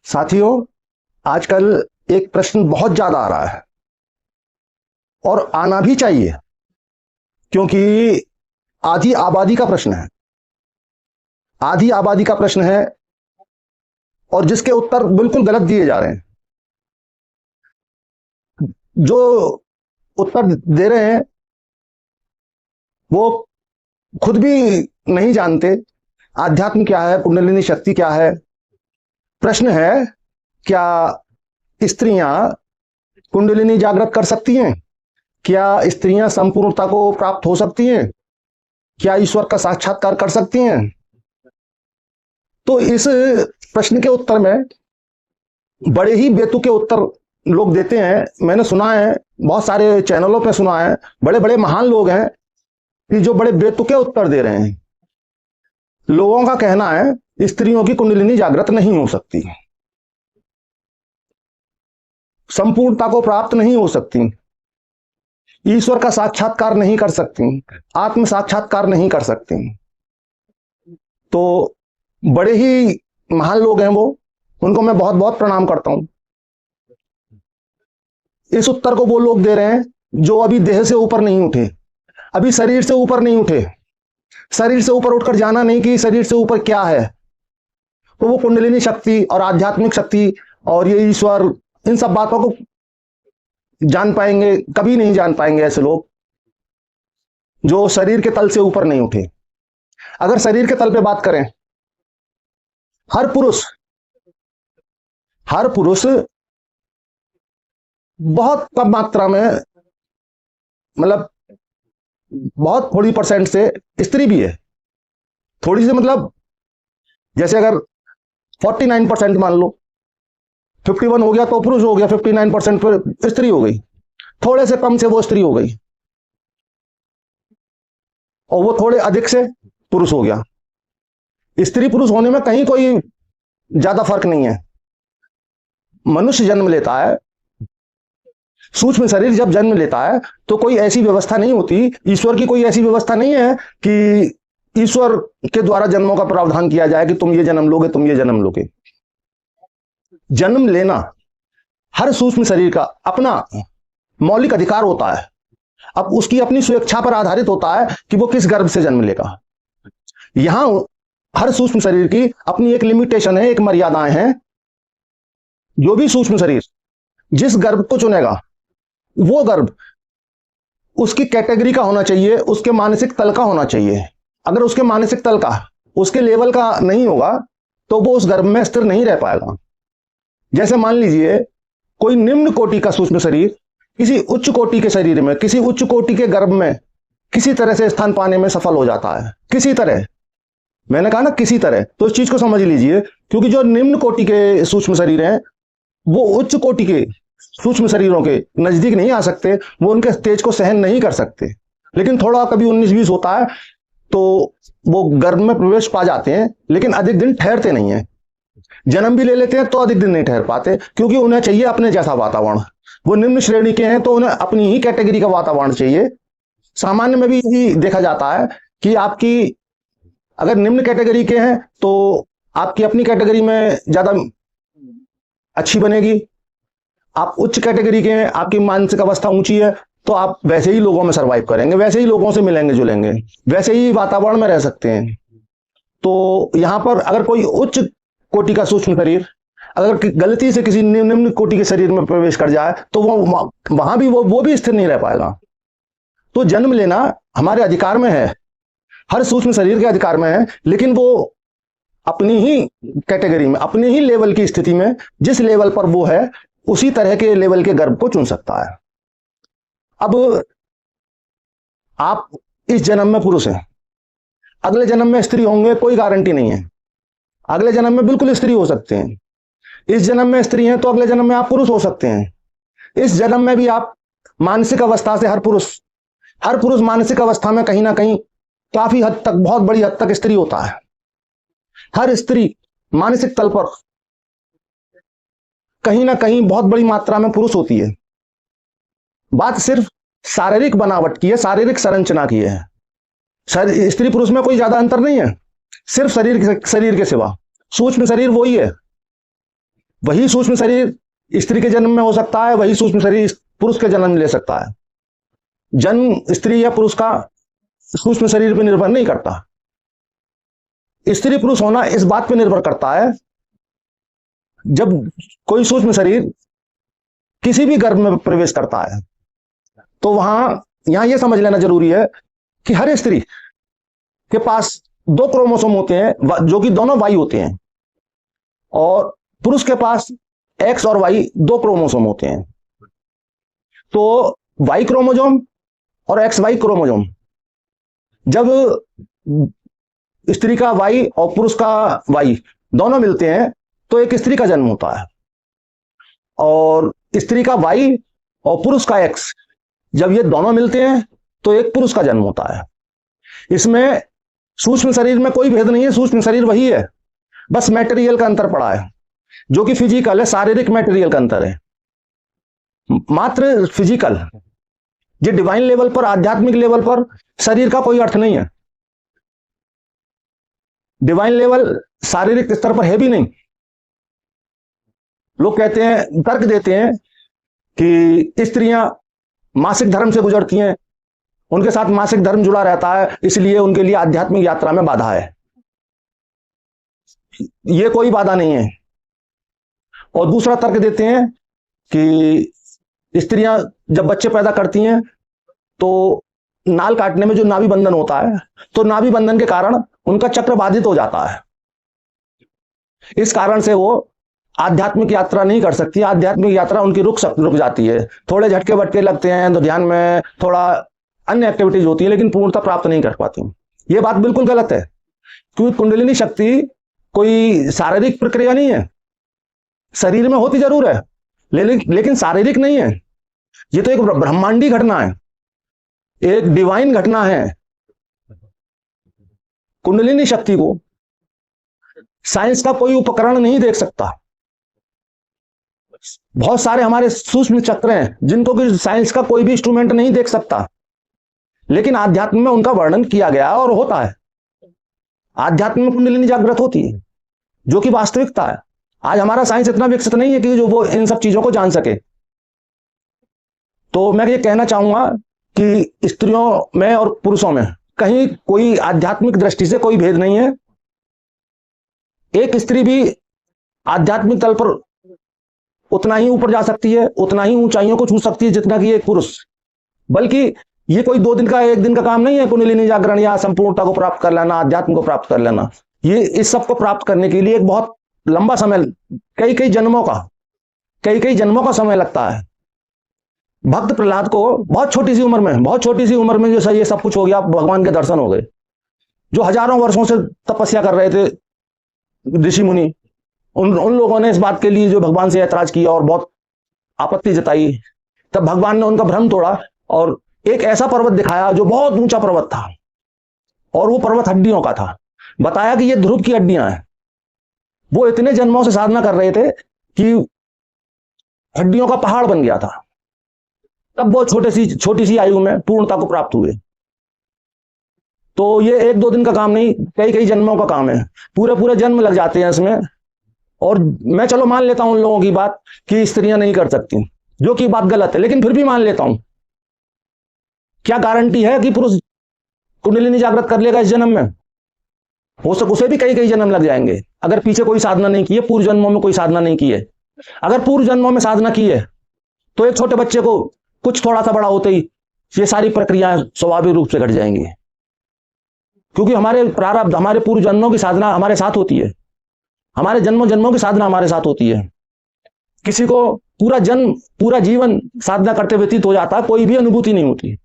साथियों, आजकल एक प्रश्न बहुत ज्यादा आ रहा है और आना भी चाहिए, क्योंकि आधी आबादी का प्रश्न है। आधी आबादी का प्रश्न है और जिसके उत्तर बिल्कुल गलत दिए जा रहे हैं। जो उत्तर दे रहे हैं वो खुद भी नहीं जानते आध्यात्म क्या है, कुंडलिनी शक्ति क्या है। प्रश्न है, क्या स्त्रियां कुंडलिनी जागृत कर सकती हैं? क्या स्त्रियां संपूर्णता को प्राप्त हो सकती हैं? क्या ईश्वर का साक्षात्कार कर सकती हैं? तो इस प्रश्न के उत्तर में बड़े ही बेतुके उत्तर लोग देते हैं। मैंने सुना है, बहुत सारे चैनलों पे सुना है, बड़े बड़े महान लोग हैं कि जो बड़े बेतुके उत्तर दे रहे हैं। लोगों का कहना है स्त्रियों की कुंडलिनी जागृत नहीं हो सकती, संपूर्णता को प्राप्त नहीं हो सकती, ईश्वर का साक्षात्कार नहीं कर सकती, आत्म साक्षात्कार नहीं कर सकती। तो बड़े ही महान लोग हैं वो, उनको मैं बहुत बहुत प्रणाम करता हूं। इस उत्तर को वो लोग दे रहे हैं जो अभी देह से ऊपर नहीं उठे, अभी शरीर से ऊपर नहीं उठे। शरीर से ऊपर उठकर जाना नहीं कि शरीर से ऊपर क्या है, तो वो कुंडलिनी शक्ति और आध्यात्मिक शक्ति और ये ईश्वर, इन सब बातों को जान पाएंगे? कभी नहीं जान पाएंगे ऐसे लोग जो शरीर के तल से ऊपर नहीं उठे। अगर शरीर के तल पे बात करें, हर पुरुष बहुत कम मात्रा में, मतलब बहुत थोड़ी परसेंट से स्त्री भी है। थोड़ी सी मतलब जैसे अगर 49% मान लो, 51 हो गया तो पुरुष हो गया, 59% पर स्त्री हो गई, थोड़े से कम से वो स्त्री हो गई और वो थोड़े अधिक से पुरुष हो गया। स्त्री पुरुष होने में कहीं कोई ज्यादा फर्क नहीं है। मनुष्य जन्म लेता है, सूक्ष्म शरीर जब जन्म लेता है तो कोई ऐसी व्यवस्था नहीं होती, ईश्वर की कोई ऐसी व्यवस्था नहीं है कि ईश्वर के द्वारा जन्मों का प्रावधान किया जाए कि तुम ये जन्म लोगे, तुम ये जन्म लोगे। जन्म लेना हर सूक्ष्म शरीर का अपना मौलिक अधिकार होता है। अब उसकी अपनी स्वेच्छा पर आधारित होता है कि वो किस गर्भ से जन्म लेगा। यहां हर सूक्ष्म शरीर की अपनी एक लिमिटेशन है, एक मर्यादाएं हैं। जो भी सूक्ष्म शरीर जिस गर्भ को चुनेगा, वो गर्भ उसकी कैटेगरी का होना चाहिए, उसके मानसिक तल का होना चाहिए। अगर उसके मानसिक तल का, उसके लेवल का नहीं होगा तो वो उस गर्भ में स्थिर नहीं रह पाएगा। जैसे मान लीजिए कोई निम्न कोटि का सूक्ष्म शरीर किसी उच्च कोटि के शरीर में, किसी उच्च कोटि के गर्भ में किसी तरह से स्थान पाने में सफल हो जाता है। किसी तरह, मैंने कहा ना किसी तरह, तो इस चीज को समझ लीजिए। क्योंकि जो निम्न कोटि के सूक्ष्म शरीर हैं वो उच्च कोटि के सूक्ष्म शरीरों के नजदीक नहीं आ सकते, वो उनके तेज को सहन नहीं कर सकते। लेकिन थोड़ा कभी 19-20 होता है तो वो गर्भ में प्रवेश पा जाते हैं, लेकिन अधिक दिन ठहरते नहीं है। जन्म भी ले लेते हैं तो अधिक दिन नहीं ठहर पाते, क्योंकि उन्हें चाहिए अपने जैसा वातावरण। वो निम्न श्रेणी के हैं तो उन्हें अपनी ही कैटेगरी का वातावरण चाहिए। सामान्य में भी यही देखा जाता है कि आपकी अगर निम्न कैटेगरी के हैं तो आपकी अपनी कैटेगरी में ज्यादा अच्छी बनेगी। आप उच्च कैटेगरी के हैं, आपकी मानसिक अवस्था ऊंची है, तो आप वैसे ही लोगों में सरवाइव करेंगे, वैसे ही लोगों से मिलेंगे जुलेंगे, वैसे ही वातावरण में रह सकते हैं। तो यहां पर अगर कोई उच्च कोटि का सूक्ष्म शरीर अगर गलती से किसी निम्न कोटि के शरीर में प्रवेश कर जाए तो वो वहां भी वो भी स्थिर नहीं रह पाएगा। तो जन्म लेना हमारे अधिकार में है, हर सूक्ष्म शरीर के अधिकार में है, लेकिन वो अपनी ही कैटेगरी में, अपनी ही लेवल की स्थिति में, जिस लेवल पर वो है उसी तरह के लेवल के गर्भ को चुन सकता है। अब आप इस जन्म में पुरुष हैं, अगले जन्म में स्त्री होंगे, कोई गारंटी नहीं है। अगले जन्म में बिल्कुल स्त्री हो सकते हैं। इस जन्म में स्त्री हैं तो अगले जन्म में आप पुरुष हो सकते हैं। इस जन्म में भी आप मानसिक अवस्था से हर पुरुष मानसिक अवस्था में कहीं ना कहीं काफी हद तक, बहुत बड़ी हद तक स्त्री होता है। हर स्त्री मानसिक तल पर कहीं ना कहीं बहुत बड़ी मात्रा में पुरुष होती है। बात सिर्फ शारीरिक बनावट की है, शारीरिक संरचना की है। स्त्री पुरुष में कोई ज्यादा अंतर नहीं है, सिर्फ शरीर के सिवा। सूक्ष्म शरीर वही है वही सूक्ष्म शरीर स्त्री के जन्म में हो सकता है, वही सूक्ष्म शरीर पुरुष के जन्म में ले सकता है। जन्म स्त्री या पुरुष का सूक्ष्म शरीर पर निर्भर नहीं करता। स्त्री पुरुष होना इस बात पर निर्भर करता है, जब कोई सूक्ष्म शरीर किसी भी गर्भ में प्रवेश करता है तो यहां यह समझ लेना जरूरी है कि हर स्त्री के पास 2 क्रोमोसोम होते हैं जो कि दोनों वाई होते हैं, और पुरुष के पास एक्स और वाई 2 क्रोमोसोम होते हैं। तो वाई क्रोमोसोम और एक्स वाई क्रोमोसोम, जब स्त्री का वाई और पुरुष का वाई दोनों मिलते हैं तो एक स्त्री का जन्म होता है, और स्त्री का वाई और पुरुष का एक्स जब ये दोनों मिलते हैं तो एक पुरुष का जन्म होता है। इसमें सूक्ष्म शरीर में कोई भेद नहीं है, सूक्ष्म शरीर वही है, बस मटेरियल का अंतर पड़ा है, जो कि फिजिकल है, शारीरिक मटेरियल का अंतर है, मात्र फिजिकल। ये डिवाइन लेवल पर, आध्यात्मिक लेवल पर शरीर का कोई अर्थ नहीं है। डिवाइन लेवल शारीरिक स्तर पर है भी नहीं। लोग कहते हैं, तर्क देते हैं कि स्त्रियां मासिक धर्म से गुजरती हैं, उनके साथ मासिक धर्म जुड़ा रहता है, इसलिए उनके लिए आध्यात्मिक यात्रा में बाधा है। यह कोई बाधा नहीं है। और दूसरा तर्क देते हैं कि स्त्रियां जब बच्चे पैदा करती हैं तो नाल काटने में जो नाभि बंधन होता है, तो नाभि बंधन के कारण उनका चक्र बाधित हो जाता है। इस कारण से वो आध्यात्मिक यात्रा नहीं कर सकती। आध्यात्मिक यात्रा उनकी रुक जाती है। थोड़े झटके बटके लगते हैं तो ध्यान में थोड़ा अन्य एक्टिविटीज होती है, लेकिन पूर्णता प्राप्त नहीं कर पाती। ये बात बिल्कुल गलत है, क्योंकि कुंडलिनी शक्ति कोई शारीरिक प्रक्रिया नहीं है। शरीर में होती जरूर है, लेकिन शारीरिक नहीं है। ये तो एक ब्रह्मांडी घटना है, एक डिवाइन घटना है। कुंडलिनी शक्ति को साइंस का कोई उपकरण नहीं देख सकता। बहुत सारे हमारे सूक्ष्म चक्र हैं जिनको कि साइंस का कोई भी इंस्ट्रूमेंट नहीं देख सकता, लेकिन आध्यात्म में उनका वर्णन किया गया और होता है। आध्यात्म में कुंडलिनी जागृत होती है, जो कि वास्तविकता है। आज हमारा साइंस इतना विकसित नहीं है कि जो वो इन सब चीजों को जान सके। तो मैं ये कहना चाहूंगा कि स्त्रियों में और पुरुषों में कहीं कोई आध्यात्मिक दृष्टि से कोई भेद नहीं है। एक स्त्री भी आध्यात्मिक तल पर उतना ही ऊपर जा सकती है, उतना ही ऊंचाइयों को छू सकती है जितना कि एक पुरुष। बल्कि ये कोई 2 दिन का 1 दिन का काम नहीं है कुंडलिनी जागरण या संपूर्णता को प्राप्त कर लेना, अध्यात्म को प्राप्त कर लेना। ये इस सब को प्राप्त करने के लिए एक बहुत लंबा समय, कई जन्मों का समय लगता है। भक्त प्रहलाद को बहुत छोटी सी उम्र में जो ये सब कुछ हो गया, भगवान के दर्शन हो गए। जो हजारों वर्षों से तपस्या कर रहे थे ऋषि मुनि, उन लोगों ने इस बात के लिए जो भगवान से ऐतराज किया और बहुत आपत्ति जताई, तब भगवान ने उनका भ्रम तोड़ा और एक ऐसा पर्वत दिखाया जो बहुत ऊंचा पर्वत था, और वो पर्वत हड्डियों का था। बताया कि ये ध्रुव की हड्डियां हैं। वो इतने जन्मों से साधना कर रहे थे कि हड्डियों का पहाड़ बन गया था। तब बहुत छोटी सी आयु में पूर्णता को प्राप्त हुए। तो ये 1-2 दिन का काम नहीं, कई जन्मों का काम है। पूरे जन्म लग जाते हैं इसमें। और मैं चलो मान लेता हूं उन लोगों की बात कि स्त्रियां नहीं कर सकती, जो कि बात गलत है, लेकिन फिर भी मान लेता हूं। क्या गारंटी है कि पुरुष कुंडलिनी जागृत कर लेगा इस जन्म में? हो सके उसे भी कई जन्म लग जाएंगे, अगर पीछे कोई साधना नहीं की है, पूर्व जन्मों में कोई साधना नहीं की है। अगर पूर्व जन्मों में साधना की है तो एक छोटे बच्चे को कुछ थोड़ा सा बड़ा होते ही ये सारी प्रक्रियाएं स्वाभाविक रूप से घट जाएंगी, क्योंकि हमारे प्रारब्ध, हमारे पूर्व जन्मों की साधना हमारे साथ होती है। हमारे जन्मों की साधना हमारे साथ होती है। किसी को पूरा जीवन साधना करते व्यतीत हो जाता है, कोई भी अनुभूति नहीं होती,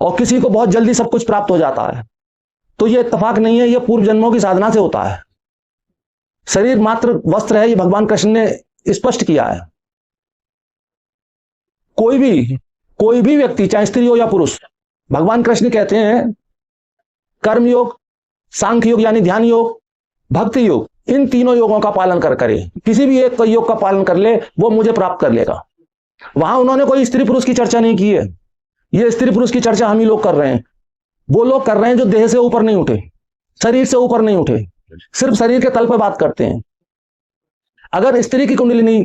और किसी को बहुत जल्दी सब कुछ प्राप्त हो जाता है। तो ये इत्तेफाक नहीं है, ये पूर्व जन्मों की साधना से होता है। शरीर मात्र वस्त्र है, ये भगवान कृष्ण ने स्पष्ट किया है। कोई भी व्यक्ति, चाहे स्त्री हो या पुरुष, भगवान कृष्ण कहते हैं कर्म योग, सांख्य योग यानी ध्यान योग, भक्ति योग, इन तीनों योगों का पालन करे। किसी भी एक योग का पालन कर ले, वो मुझे प्राप्त कर लेगा। वहां उन्होंने कोई स्त्री पुरुष की चर्चा नहीं की है। ये स्त्री पुरुष की चर्चा हम ही लोग कर रहे हैं। वो लोग कर रहे हैं जो देह से ऊपर नहीं उठे, शरीर से ऊपर नहीं उठे, सिर्फ शरीर के तल पर बात करते हैं। अगर स्त्री की कुंडलिनी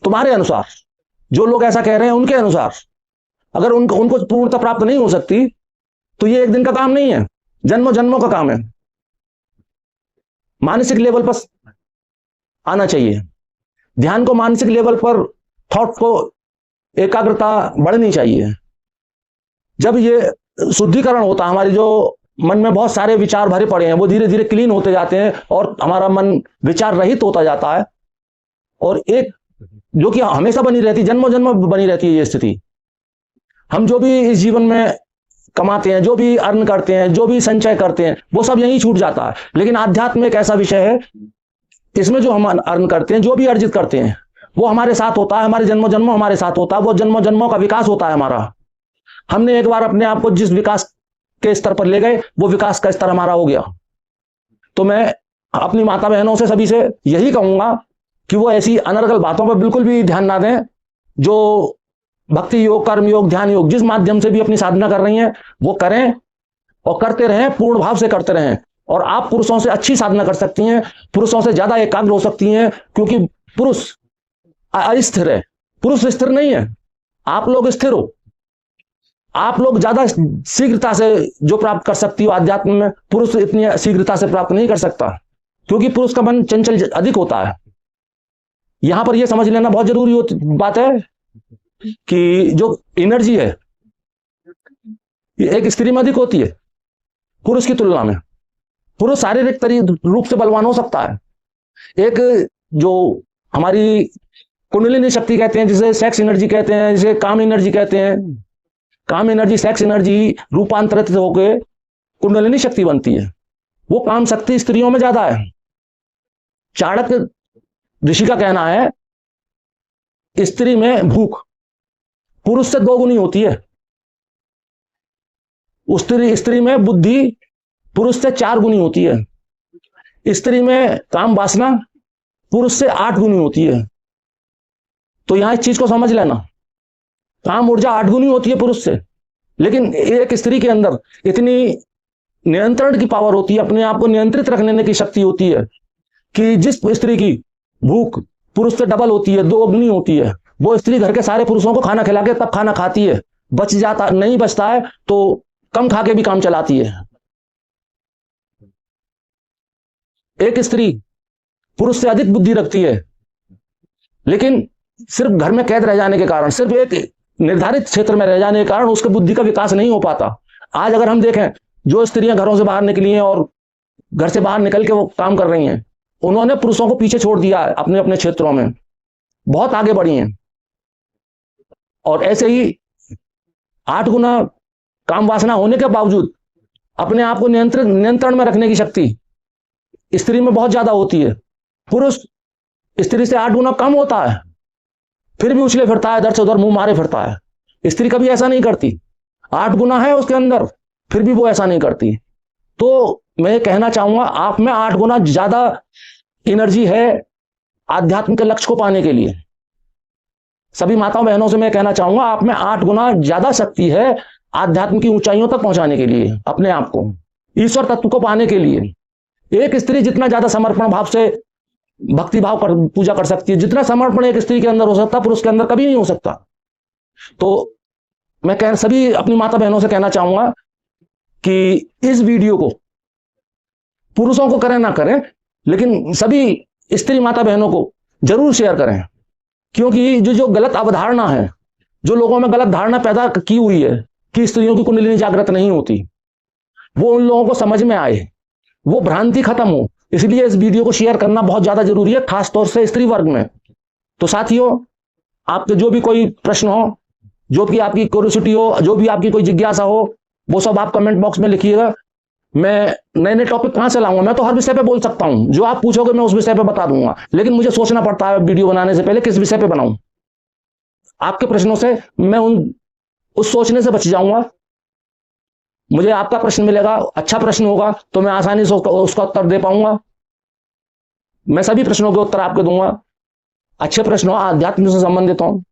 तुम्हारे अनुसार, जो लोग ऐसा कह रहे हैं उनके अनुसार, अगर उनको पूर्णता प्राप्त नहीं हो सकती, तो ये एक दिन का काम नहीं है, जन्मों जन्मों का काम है। मानसिक लेवल पर आना चाहिए, ध्यान को मानसिक लेवल पर, थॉट को एकाग्रता बढ़नी चाहिए। जब ये शुद्धिकरण होता है, हमारी जो मन में बहुत सारे विचार भरे पड़े हैं वो धीरे धीरे क्लीन होते जाते हैं और हमारा मन विचार रहित होता जाता है, और एक जो कि हमेशा बनी रहती, जन्मों जन्मों बनी रहती है ये स्थिति। हम जो भी इस जीवन में कमाते हैं, जो भी अर्न करते हैं, जो भी संचय करते हैं, वो सब यहीं छूट जाता है। लेकिन आध्यात्म एक ऐसा विषय है, इसमें जो हम अर्न करते हैं, जो भी अर्जित करते हैं, वो हमारे साथ होता है, हमारे जन्मों जन्मों हमारे साथ होता है, वो जन्मों जन्मों का विकास होता है हमारा। हमने एक बार अपने आप को जिस विकास के स्तर पर ले गए, वो विकास का स्तर हमारा हो गया। तो मैं अपनी माता बहनों से, सभी से यही कहूंगा कि वो ऐसी अनर्गल बातों पर बिल्कुल भी ध्यान ना दें। जो भक्ति योग, कर्म योग, ध्यान योग, जिस माध्यम से भी अपनी साधना कर रही हैं वो करें और करते रहें, पूर्ण भाव से करते रहें। और आप पुरुषों से अच्छी साधना कर सकती हैं, पुरुषों से ज्यादा एकाग्र हो सकती हैं, क्योंकि पुरुष अस्थिर है, पुरुष स्थिर नहीं है। आप लोग स्थिर हो, आप लोग ज्यादा शीघ्रता से जो प्राप्त कर सकती हो आध्यात्म में, पुरुष इतनी शीघ्रता से प्राप्त नहीं कर सकता, क्योंकि पुरुष का मन चंचल अधिक होता है। यहां पर यह समझ लेना बहुत जरूरी बात है कि जो एनर्जी है ये एक स्त्री में अधिक होती है पुरुष की तुलना में। पुरुष शारीरिक रूप से बलवान हो सकता है। एक जो हमारी कुंडलिनी शक्ति कहते हैं, जिसे सेक्स एनर्जी कहते हैं, जिसे काम एनर्जी कहते हैं, काम एनर्जी, सेक्स एनर्जी रूपांतरित होकर कुंडलिनी शक्ति बनती है। वो काम शक्ति स्त्रियों में ज्यादा है। चाणक्य ऋषि का कहना है, स्त्री में भूख पुरुष से 2 गुनी होती है। उस स्त्री में बुद्धि पुरुष से 4 गुनी होती है। स्त्री में काम वासना पुरुष से 8 गुनी होती है। तो यहां इस चीज को समझ लेना, काम ऊर्जा 8 गुनी होती है पुरुष से, लेकिन एक स्त्री के अंदर इतनी नियंत्रण की पावर होती है, अपने आप को नियंत्रित रखने की शक्ति होती है कि जिस स्त्री की भूख पुरुष से डबल होती है, 2 गुनी होती है, वो स्त्री घर के सारे पुरुषों को खाना खिला के तब खाना खाती है। बच जाता नहीं, बचता है तो कम खा के भी काम चलाती है। एक स्त्री पुरुष से अधिक बुद्धि रखती है, लेकिन सिर्फ घर में कैद रह जाने के कारण, सिर्फ एक निर्धारित क्षेत्र में रह जाने के कारण उसके बुद्धि का विकास नहीं हो पाता। आज अगर हम देखें, जो स्त्रियां घरों से बाहर निकली हैं और घर से बाहर निकल के वो काम कर रही हैं, उन्होंने पुरुषों को पीछे छोड़ दिया है, अपने अपने क्षेत्रों में बहुत आगे बढ़ी हैं। और ऐसे ही 8 गुना काम वासना होने के बावजूद अपने आप को नियंत्रण में रखने की शक्ति स्त्री में बहुत ज्यादा होती है। पुरुष स्त्री से 8 गुना कम होता है, फिर भी उछले फिरता है, इधर से उधर मुंह मारे फिरता है। स्त्री कभी ऐसा नहीं करती, 8 गुना है उसके अंदर, फिर भी वो ऐसा नहीं करती। तो मैं कहना चाहूंगा, आप में 8 गुना ज्यादा एनर्जी है आध्यात्म के लक्ष्य को पाने के लिए। सभी माताओं बहनों से मैं कहना चाहूंगा, आप में 8 गुना ज्यादा शक्ति है आध्यात्म की ऊंचाइयों तक पहुंचाने के लिए, अपने आप को ईश्वर तत्व को पाने के लिए। एक स्त्री जितना ज्यादा समर्पण भाव से भक्ति भाव कर पूजा कर सकती है, जितना समर्पण एक स्त्री के अंदर हो सकता, पुरुष के अंदर कभी नहीं हो सकता। तो मैं सभी अपनी माता बहनों से कहना चाहूंगा कि इस वीडियो को पुरुषों को करें ना करें, लेकिन सभी स्त्री माता बहनों को जरूर शेयर करें, क्योंकि जो गलत अवधारणा है, जो लोगों में गलत धारणा पैदा की हुई है कि स्त्रियों की कुंडलिनी जागृत नहीं होती, वो उन लोगों को समझ में आए, वो भ्रांति खत्म हो। इसलिए इस वीडियो को शेयर करना बहुत ज्यादा जरूरी है, खासतौर से स्त्री वर्ग में। तो साथियों, आपके जो भी कोई प्रश्न हो, जो भी आपकी क्यूरियोसिटी हो, जो भी आपकी कोई जिज्ञासा हो, वो सब आप कमेंट बॉक्स में लिखिएगा। मैं नए नए टॉपिक कहां से लाऊंगा, मैं तो हर विषय पे बोल सकता हूं, जो आप पूछोगे मैं उस विषय पे बता दूंगा, लेकिन मुझे सोचना पड़ता है वीडियो बनाने से पहले किस विषय पे बनाऊं। आपके प्रश्नों से मैं उस सोचने से बच जाऊंगा। मुझे आपका प्रश्न मिलेगा, अच्छा प्रश्न होगा तो मैं आसानी से उसका उत्तर दे पाऊंगा। मैं सभी प्रश्नों के उत्तर आपको दूंगा, अच्छे प्रश्न हो, आध्यात्म से संबंधित हो।